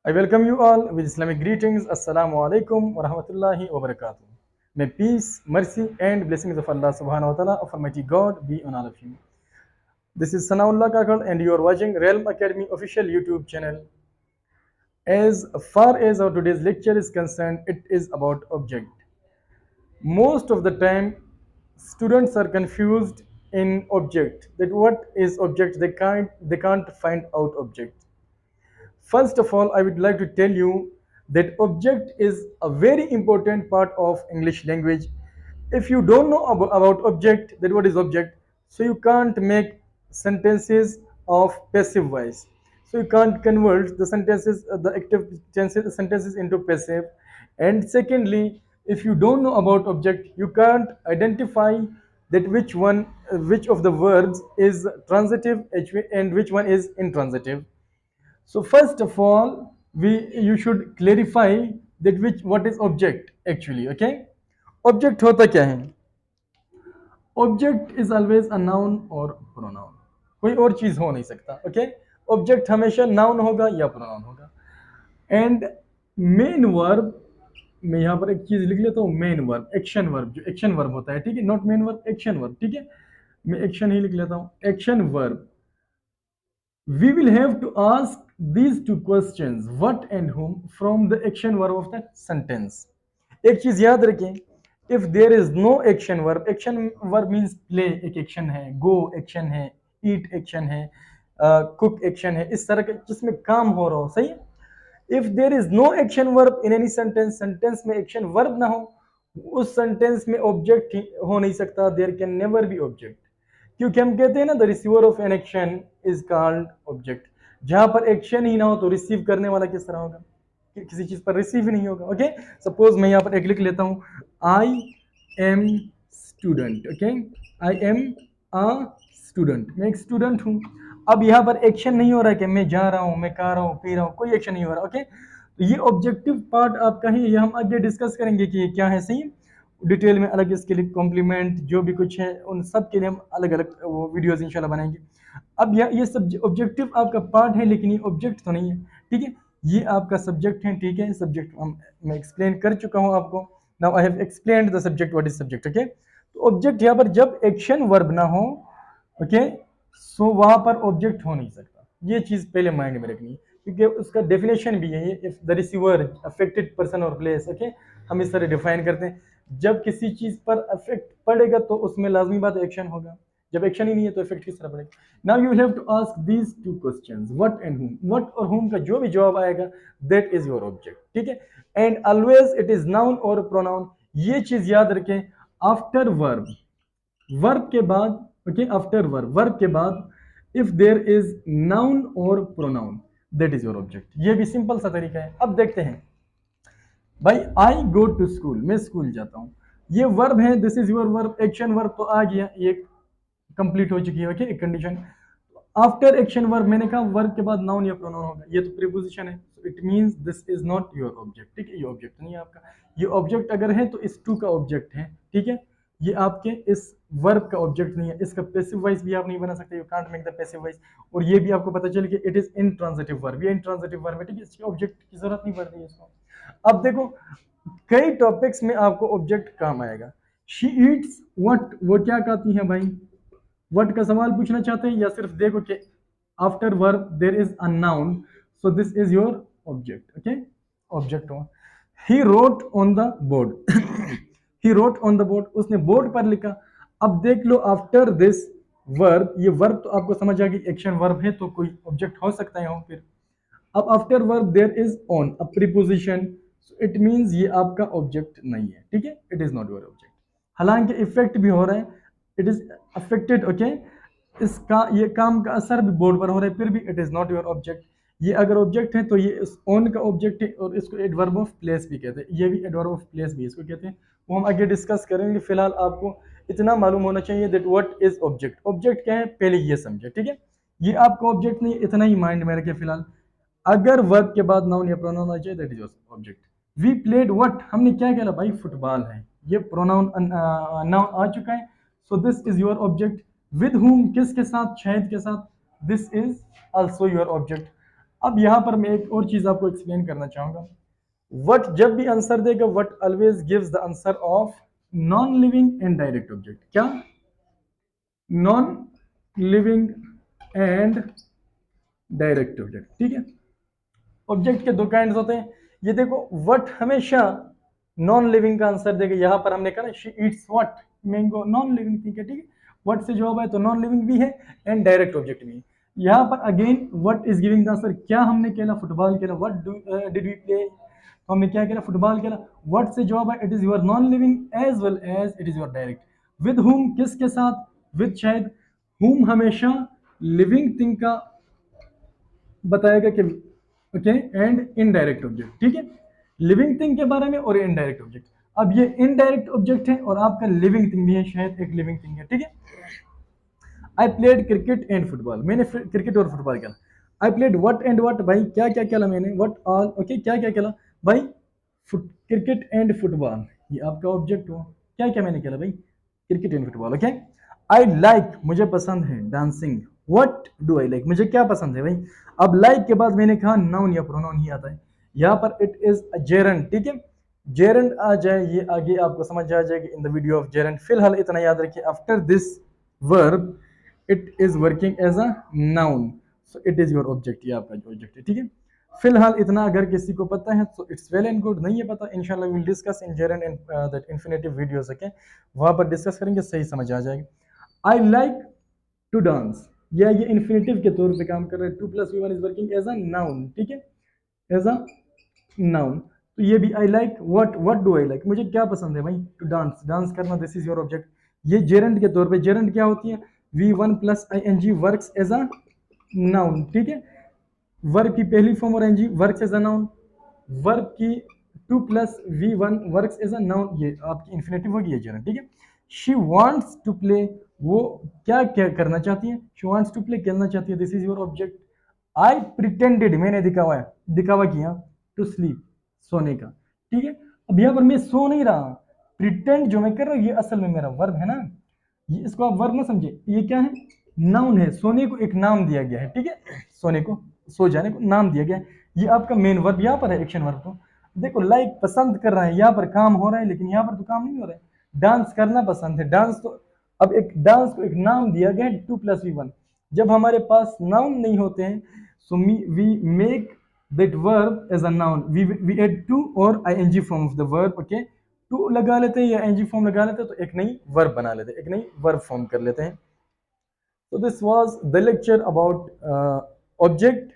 I welcome you all with Islamic greetings. Assalamu alaikum wa rahmatullahi wa barakatuh. May peace, mercy, and blessings of Allah subhanahu wa ta'ala of Almighty God be on all of you. This is Sanaullah Kakal, and you are watching Realm Academy official YouTube channel. As far as our today's lecture is concerned, it is about object. Most of the time, students are confused in object. That what is object? They can't find out object. First of all, I would like to tell you that object is a very important part of English language. If you don't know about object, then what is object? So you can't make sentences of passive voice. So you can't convert the sentences, the active sentences into passive. And secondly, if you don't know about object, you can't identify that which of the verbs is transitive and which one is intransitive. So first of all, you should clarify that what is object actually. Okay, object होता क्या है? Object is always a noun or pronoun. कोई और चीज हो नहीं सकता. Okay, object हमेशा noun होगा या pronoun होगा. And main verb, मैं यहाँ पर एक चीज लिख लेता हूँ, main verb, action verb, जो action verb होता है, ठीक है, not main verb, action verb, ठीक है, मैं action ही लिख लेता हूँ, action verb. We will have to ask these two questions, what and whom, from the action verb of the sentence. एक चीज याद रखें, if there is no action verb means play एक action है, go action है, eat action है, cook action है, इस तरह के जिसमें काम हो रहा हो, सही है. If there is no action verb in any sentence में action verb ना हो, उस sentence में object हो नहीं सकता, there can never be object. क्योंकि हम कहते हैं ना, the receiver of an action is called object. जहां पर एक्शन ही ना हो तो रिसीव करने वाला किस तरह होगा? किसी चीज पर रिसीव ही नहीं होगा. ओके, सपोज मैं यहाँ पर एक लिख लेता हूँ, I am student. Okay, I am a student, मैं एक स्टूडेंट हूँ. अब यहाँ पर एक्शन नहीं हो रहा है कि मैं जा रहा हूँ, मैं खा रहा हूँ, पी रहा हूँ, कोई एक्शन नहीं हो रहा. ओके, तो ये ऑब्जेक्टिव पार्ट आपका ही, ये हम आगे डिस्कस करेंगे कि ये क्या है. सही, डिटेल में अलग इसके लिए कॉम्प्लीमेंट जो भी कुछ है उन सब के लिए हम अलग अलग वो वीडियोस इंशाल्लाह बनाएंगे. अब ये सब ऑब्जेक्टिव आपका पार्ट है, लेकिन ये ऑब्जेक्ट तो नहीं है. ठीक है, ये आपका सब्जेक्ट है. ठीक है, सब्जेक्ट मैं एक्सप्लेन कर चुका हूँ आपको. Now I have explained the subject, what is subject. Okay, तो ऑब्जेक्ट यहाँ पर जब एक्शन वर्ब ना हो, ओके, सो वहां पर ऑब्जेक्ट हो नहीं सकता. ये चीज पहले माइंड में रखनी है, क्योंकि उसका डेफिनेशन भी है, if the receiver affected person और प्लेस. ओके, हम इस तरह डिफाइन करते हैं, जब किसी चीज पर इफेक्ट पड़ेगा तो उसमें लाजमी बात एक्शन होगा. जब एक्शन ही नहीं है तो इफेक्ट किस तरह पड़ेगा? Now you have to ask these two questions, what and whom. What और हुम का जो भी जवाब आएगा, दैट इज योर ऑब्जेक्ट. ठीक है, and always it is noun और प्रोनाउन. ये चीज याद रखें, आफ्टर वर्ब, वर्ब के बाद, ओके, आफ्टर वर्ब के बाद इफ देयर इज नाउन और pronoun, that is your object. ये भी सिंपल सा तरीका है. अब देखते हैं भाई, आई गो टू स्कूल, मैं स्कूल जाता हूँ. ये वर्ब है, this is your verb. Action verb तो आ गया, ये कंप्लीट हो चुकी है. ओके, एक कंडीशन. आफ्टर एक्शन वर्ब, मैंने कहा वर्ब के बाद नाउन या प्रोनाउन होगा, ये तो प्रीपोजिशन है. It means this is not your object. ठीक है, ये ऑब्जेक्ट नहीं है आपका. ये ऑब्जेक्ट अगर है तो इस टू का ऑब्जेक्ट है. ठीक है, ये आपके इस वर्ब का ऑब्जेक्ट नहीं है. इसका पैसिव वॉइस भी आप नहीं बना सकते, you can't make the passive voice. और ये भी आपको पता चले कि इट इज इंट्रांजिटिव वर्ब, ये इंट्रांजिटिव वर्ब है. ठीक है, इसके ऑब्जेक्ट की जरूरत नहीं पड़ती है इसको. अब देखो, कई टॉपिक्स में आपको ऑब्जेक्ट काम आएगा. शी ईट्स व्हाट, वो क्या खाती है भाई? व्हाट का सवाल पूछना चाहते हैं, या सिर्फ देखो कि after verb there is a noun, so this is your object. Okay, object हो. He wrote on the board, he wrote on the board, उसने बोर्ड पर लिखा. अब देख लो, आफ्टर दिस वर्ब, ये वर्ब तो आपको समझ आ गई, एक्शन वर्ब है तो कोई ऑब्जेक्ट हो सकता है. फिर अब after verb there is on, a preposition, it means ये आपका ऑब्जेक्ट नहीं है. ठीक है, it is not your object. हालांकि इफेक्ट भी हो रहा है, इट इज अफेक्टेड. ओके, इसका ये काम का असर भी बोर्ड पर हो रहा है, फिर भी it is not your object. ये अगर ऑब्जेक्ट है तो ये इस ऑन का ऑब्जेक्ट है, और इसको एडवर्ब ऑफ प्लेस भी कहते हैं. ये भी एडवर्ब ऑफ प्लेस भी इसको कहते हैं, वो हम आगे डिस्कस करेंगे. फिलहाल आपको इतना मालूम होना चाहिए that what is object. Object क्या है पहले ये समझे. ठीक है, ये आपका ऑब्जेक्ट नहीं, इतना ही माइंड में रखे फिलहाल. अगर वर्ब के बाद नाउन या प्रोनाउन आ जाए, that is your object. We played what, हमने क्या खेला भाई? फुटबॉल है. ये प्रोनाउन नाउन आ चुका है, सो this is your object. With whom, किसके साथ? शाहिद के साथ, this is also your object. अब यहाँ पर मैं एक और चीज आपको एक्सप्लेन करना चाहूंगा। वट जब भी आंसर देगा, what always gives the answer of non living and direct object. क्या? Non living and direct object, ठीक है। ऑब्जेक्ट के दो काइंड होते हैं। ये देखो, वट हमेशा नॉन लिविंग का आंसर देगा। यहां पर हमने कहा she Yeats what, mango, non living thing है, ठीक है। वट से जवाब है तो नॉन लिविंग भी है एंड डायरेक्ट ऑब्जेक्ट भी है। यहाँ पर again what is giving the answer. क्या हमने खेला? फुटबॉल खेला। वट डिड वी प्ले, तो हमने क्या खेला? फुटबॉल खेला। वट से जवाब है it is your non living as well as it is your direct. With whom, किसके साथ? विद शायद। हुम हमेशा लिविंग थिंग का बताएगा कि ओके, एंड इनडायरेक्ट ऑब्जेक्ट, ठीक है। लिविंग थिंग के बारे में और इनडायरेक्ट ऑब्जेक्ट। अब ये इनडायरेक्ट ऑब्जेक्ट है और आपका लिविंग थिंग भी है, शायद एक लिविंग थिंग है, ठीक है। I played cricket and football, मैंने क्रिकेट और फुटबॉल खेला। I played what and what, भाई क्या क्या खेला मैंने? व्हाट ऑल, ओके, क्या क्या खेला भाई? क्रिकेट एंड फुटबॉल, ये आपका ऑब्जेक्ट हो। क्या क्या मैंने खेला भाई? Cricket and football, okay. I like, मुझे पसंद है dancing. What do I like, मुझे क्या पसंद है भाई? अब लाइक के बाद मैंने कहा नाउन या प्रोनाउन ही आता है। यहाँ पर इट इज जेरंड, ठीक है। जेरंड आ जाए, ये आगे आपको समझ आ जाएगी in the video of gerund. फिलहाल इतना याद रखिए, after this verb it is working as a noun, so it is your object, ये आपका जो ऑब्जेक्ट है, ठीक है। फिलहाल इतना अगर किसी को पता है तो इट्स वेल एंड गुड, नहीं है पता इंशाल्लाह will discuss in gerund and that infinitive videos, okay, वहां पर डिस्कस करेंगे, सही समझ आ जाएगी। आई लाइक टू डांस, या ये इन्फिनेटिव के तौर पे काम कर रहा है। 2 + V1 is working as a noun, ठीक है, एज अ नाउन। तो ये भी I like what do I like, मुझे क्या पसंद है भाई? टू डांस, डांस करना, दिस इज योर ऑब्जेक्ट। ये जेरंड के तौर पे, जेरंड क्या होती है? V1 + ing works as a noun, ठीक है। वर्ब की पहली फॉर्म और ing works as a noun. Verb की 2 + V1 works as a noun, ये आपकी इन्फिनेटिव होगी, ये जेरंड, ठीक है। शी वांट्स टू प्ले, वो क्या क्या करना चाहती है? शी वांट्स टू प्ले, खेलना चाहती है, this is your object. I pretended, मैंने दिखावा किया, टू स्लीप, सोने का, ठीक है। अब यहाँ पर मैं सो नहीं रहा, प्रिटेंड जो मैं कर रहा हूँ ये असल में मेरा वर्ब है ना, ये इसको आप वर्ब ना समझे, ये क्या है? नाउन है। सोने को एक नाम दिया गया है, ठीक है, सोने को, सो जाने को नाम दिया गया है। ये आपका मेन वर्ब यहाँ पर है, एक्शन वर्ब। तो देखो, लाइक पसंद कर रहा है, यहाँ पर काम हो रहा है, लेकिन यहाँ पर तो काम नहीं हो रहा है। डांस करना पसंद है, डांस तो, अब एक डांस को एक नाम दिया गया है 2 + V1। जब हमारे पास नाउन नहीं होते हैं, so we make that verb as a noun, we add to or ing form of the verb, okay, to लगा लेते हैं या ing form लगा लेते हैं तो एक नई verb बना लेते हैं, एक नई verb form कर लेते हैं। So this was the lecture about object